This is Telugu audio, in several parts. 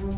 టీడీపీ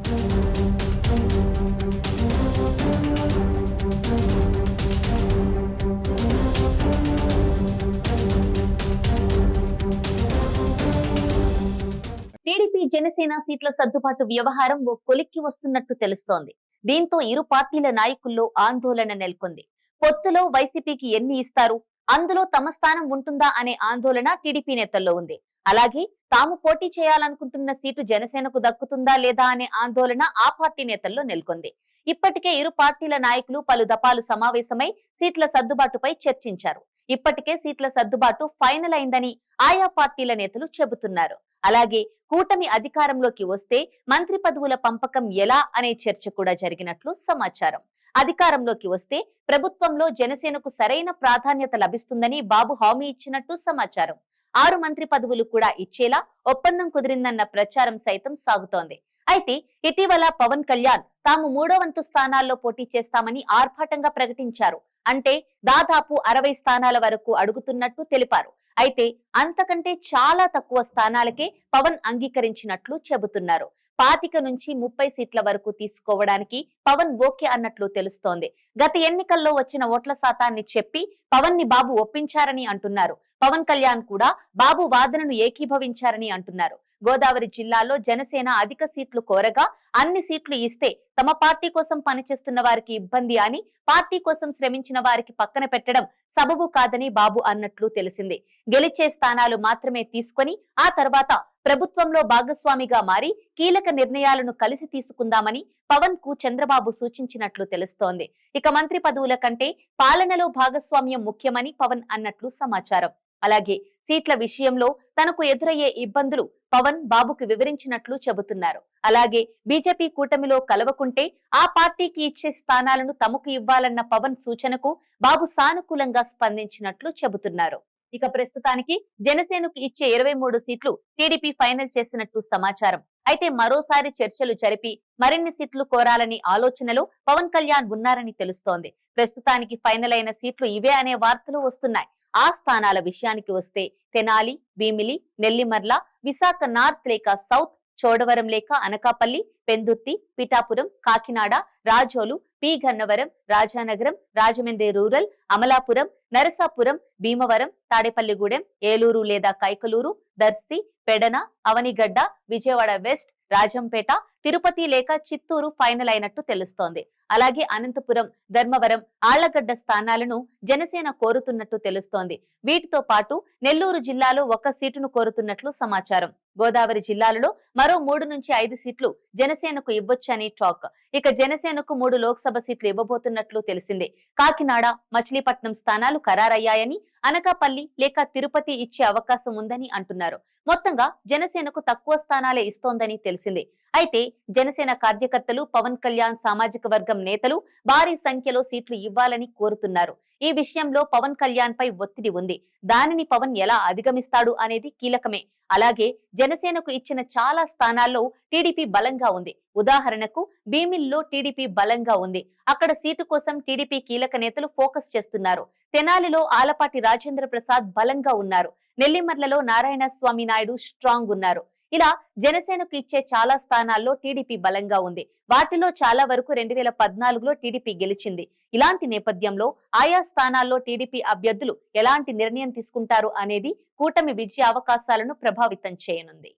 జనసేన సీట్ల సర్దుబాటు వ్యవహారం ఓ కొలిక్కి వస్తున్నట్టు తెలుస్తోంది. దీంతో ఇరు పార్టీల నాయకుల్లో ఆందోళన నెలకొంది. పొత్తులో వైసీపీకి ఎన్ని ఇస్తారు, అందులో తమ స్థానం ఉంటుందా అనే ఆందోళన టీడీపీ నేతల్లో ఉంది. అలాగే తాము పోటీ చేయాలనుకుంటున్న సీటు జనసేనకు దక్కుతుందా లేదా అనే ఆందోళన ఆ పార్టీ నేతల్లో నెలకొంది. ఇప్పటికే ఇరు పార్టీల నాయకులు పలు దఫాలు సమావేశమై సీట్ల సర్దుబాటుపై చర్చించారు. ఇప్పటికే సీట్ల సర్దుబాటు ఫైనల్ అయిందని ఆయా పార్టీల నేతలు చెబుతున్నారు. అలాగే కూటమి అధికారంలోకి వస్తే మంత్రి పదవుల పంపకం ఎలా అనే చర్చ కూడా జరిగినట్లు సమాచారం. అధికారంలోకి వస్తే ప్రభుత్వంలో జనసేనకు సరైన ప్రాధాన్యత లభిస్తుందని బాబు హామీ ఇచ్చినట్టు సమాచారం. 6 మంత్రి పదవులు కూడా ఇచ్చేలా ఒప్పందం కుదిరిందన్న ప్రచారం సైతం సాగుతోంది. అయితే ఇటీవల పవన్ కళ్యాణ్ తాము 3వ వంతు స్థానాల్లో పోటీ చేస్తామని ఆర్భాటంగా ప్రకటించారు. అంటే దాదాపు 60 స్థానాల వరకు అడుగుతున్నట్టు తెలిపారు. అయితే అంతకంటే చాలా తక్కువ స్థానాలకే పవన్ అంగీకరించినట్లు చెబుతున్నారు. 25 నుంచి 30 సీట్ల వరకు తీసుకోవడానికి పవన్ ఓకే అన్నట్లు తెలుస్తోంది. గత ఎన్నికల్లో వచ్చిన ఓట్ల శాతాన్ని చెప్పి పవన్ ని బాబు ఒప్పించారని అంటున్నారు. పవన్ కళ్యాణ్ కూడా బాబు వాదనను ఏకీభవించారని అంటున్నారు. గోదావరి జిల్లాలో జనసేన అధిక సీట్లు కోరగా అన్ని సీట్లు ఇస్తే తమ పార్టీ కోసం పనిచేస్తున్న వారికి ఇబ్బంది అని, పార్టీ కోసం శ్రమించిన వారికి పక్కన పెట్టడం సబబు కాదని బాబు అన్నట్లు తెలిసింది. గెలిచే స్థానాలు మాత్రమే తీసుకొని ఆ తర్వాత ప్రభుత్వంలో భాగస్వామిగా మారి కీలక నిర్ణయాలను కలిసి తీసుకుందామని పవన్ కు చంద్రబాబు సూచించినట్లు తెలుస్తోంది. ఇక మంత్రి పదవుల కంటే పాలనలో భాగస్వామ్యం ముఖ్యమని పవన్ అన్నట్లు సమాచారం. అలాగే సీట్ల విషయంలో తనకు ఎదురయ్యే ఇబ్బందులు పవన్ బాబుకు వివరించినట్లు చెబుతున్నారు. అలాగే బీజేపీ కూటమిలో కలవకుంటే ఆ పార్టీకి ఇచ్చే స్థానాలను తమకు ఇవ్వాలన్న పవన్ సూచనకు బాబు సానుకూలంగా స్పందించినట్లు చెబుతున్నారు. ఇక ప్రస్తుతానికి జనసేనకు ఇచ్చే 23 సీట్లు టీడీపీ ఫైనల్ చేసినట్టు సమాచారం. అయితే మరోసారి చర్చలు జరిపి మరిన్ని సీట్లు కోరాలని ఆలోచనలో పవన్ కళ్యాణ్ ఉన్నారని తెలుస్తోంది. ప్రస్తుతానికి ఫైనల్ అయిన సీట్లు ఇవే అనే వార్తలు వస్తున్నాయి. ఆ స్థానాల విషయానికి వస్తే తెనాలి, భీమిలి, నెల్లిమర్ల, విశాఖ నార్త్ లేక సౌత్, చోడవరం లేక అనకాపల్లి, పెందుర్తి, పిఠాపురం, కాకినాడ, రాజోలు, పి గన్నవరం, రాజానగరం, రాజమండ్రి రూరల్, అమలాపురం, నరసాపురం, భీమవరం, తాడేపల్లిగూడెం, ఏలూరు లేదా కైకలూరు, దర్శి, పెడన, అవనిగడ్డ, విజయవాడ వెస్ట్, రాజంపేట, తిరుపతి లేక చిత్తూరు ఫైనల్ అయినట్టు తెలుస్తోంది. అలాగే అనంతపురం, ధర్మవరం, ఆళ్లగడ్డ స్థానాలను జనసేన కోరుతున్నట్టు తెలుస్తోంది. వీటితో పాటు నెల్లూరు జిల్లాలో 1 సీటును కోరుతున్నట్లు సమాచారం. గోదావరి జిల్లాలలో మరో 3 నుంచి 5 సీట్లు జనసేనకు ఇవ్వొచ్చని టాక్. ఇక జనసేనకు 3 లోక్సభ సీట్లు ఇవ్వబోతున్నట్లు తెలిసింది. కాకినాడ, మచిలీపట్నం స్థానాలు ఖరారయ్యాయని, అనకాపల్లి లేక తిరుపతి ఇచ్చే అవకాశం ఉందని అంటున్నారు. మొత్తంగా జనసేనకు తక్కువ స్థానాలే ఇస్తోందని తెలిసింది. అయితే జనసేన కార్యకర్తలు, పవన్ కళ్యాణ్ సామాజిక వర్గం నేతలు భారీ సంఖ్యలో సీట్లు ఇవ్వాలని కోరుతున్నారు. ఈ విషయంలో పవన్ కళ్యాణ్ పై ఒత్తిడి ఉంది. దానిని పవన్ ఎలా అధిగమిస్తాడు అనేది కీలకమే. అలాగే జనసేనకు ఇచ్చిన చాలా స్థానాల్లో టీడీపీ బలంగా ఉంది. ఉదాహరణకు భీమిల్లో టీడీపీ బలంగా ఉంది. అక్కడ సీటు కోసం టీడీపీ కీలక నేతలు ఫోకస్ చేస్తున్నారు. తెనాలిలో ఆలపాటి రాజేంద్ర ప్రసాద్ బలంగా ఉన్నారు. నెల్లిమర్లలో నారాయణ స్వామి నాయుడు స్ట్రాంగ్ ఉన్నారు. ఇలా జనసేనకు ఇచ్చే చాలా స్థానాల్లో టీడీపీ బలంగా ఉంది. వాటిలో చాలా వరకు 2014లో టీడీపీ గెలిచింది. ఇలాంటి నేపథ్యంలో ఆయా స్థానాల్లో టీడీపీ అభ్యర్థులు ఎలాంటి నిర్ణయం తీసుకుంటారు అనేది కూటమి విజయ అవకాశాలను ప్రభావితం చేయనుంది.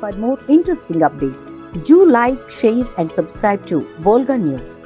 For more interesting updates, do like, share and subscribe to Volga News.